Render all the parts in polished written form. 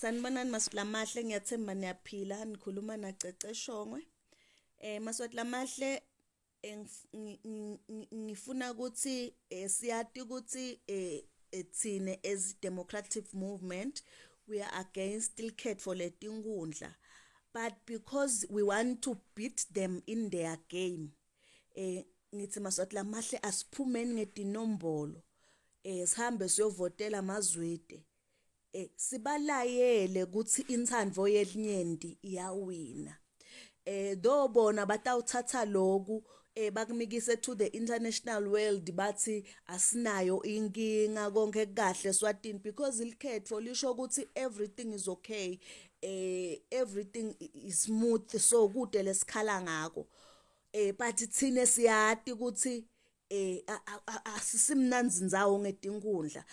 Sanibonani Masilamahle, ngiyathemba niyaphila, nikhuluma naCece Shongwe. Maswati lamahle, ngifuna ukuthi siyati ukuthi thine as democratic movement we are against ilkhetho letinkundla, but because we want to beat them in their game, ngithi maswati lamahle asiphumeni ngetinombolo, sihambe siyovotela LaZwide. Sibalayele ukuthi intsandvo yelinyenti iyawina. Do bona batawuthatha loku bakumikise to the international world bathi asinayo inkinga konke kahle Swatini, because ilkhetho lisho ukuthi everything is okay, everything is smooth, so kude lesikhala ngako. But thine siyati ukuthi asisimnanzi ndzawo ngetinkundla.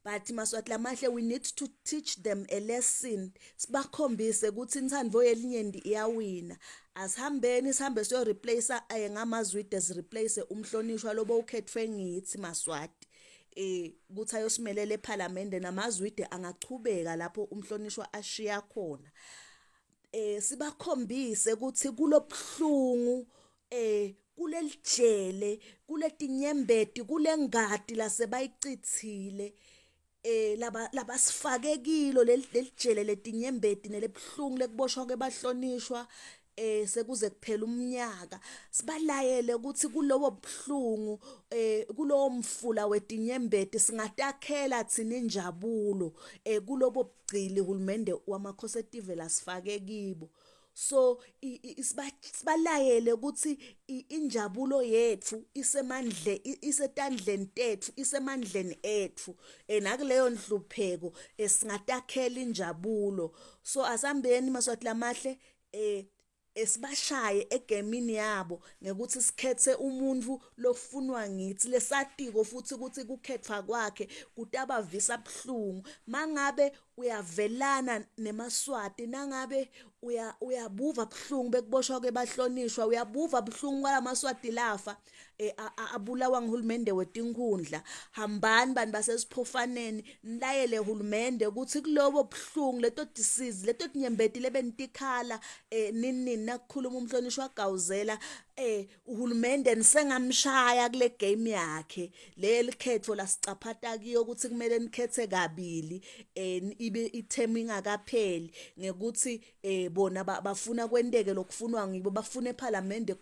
But maswati lamahle, we need to teach them a lesson. Sibakhombise ukuthi intsandvo yelinyenti iyawina. Asihambeni sihambe siyo replace ngamaZwide, replace umhlonishwa lobo ukhetfwe ngithi Maswati. Ukuthi ayosimelela eParliament namaZwide angachubeka lapho umhlonishwa ashiya khona. Sibakhombise ukuthi kulobhlungu kulelijele, kuletinyembeti, kulengadi lasebayicithile. Laba sifakekilo lelijele letinyembeti nelebhlungu lekuboshwa kebahlonishwa sekuze kuphela umnyaka. Sibalayele ukuthi kulowo bhlungu kulowo mfula wetinyembeti singatakhela thina injabulo kulobo bugcili hulumende wamakhosetive lasifake kibo. So sibalayele ukuthi injabulo yethu isetandleni tethu, isemandleni ethu, nakuleyo nhlupheko singatakhela injabulo. So asambeni maswati lamahle esibashaye egamini yabo ngekuthi sikhethe umuntu lofunwa ngithi, lesatiko futhi ukuthi kukhethwa kwakhe kutabavisa buhlungu. Mangabe uyavelana neMaswati, nangabe uyabuva buhlungu bekuboshwa kebahlonishwa, uyabuva buhlungu kwalaMaswati lafa abulawa nguhulumende wetinkundla, hambani bantu basesiphofaneni nilayele hulumende ukuthi kulobo buhlungu, leto disease, leto tinyembeti lebentikhala nini nakukhuluma umhlonishwa Gawuzela, uhulumende nisengamshaya kule game yakhe leli khetho lasicaphata kiyo ukuthi kumele nikhethe kabili ibe ithemu ingakapheli ngekuthi bona bafuna kwenteke lokufunwa ngibo, bafuna eParliament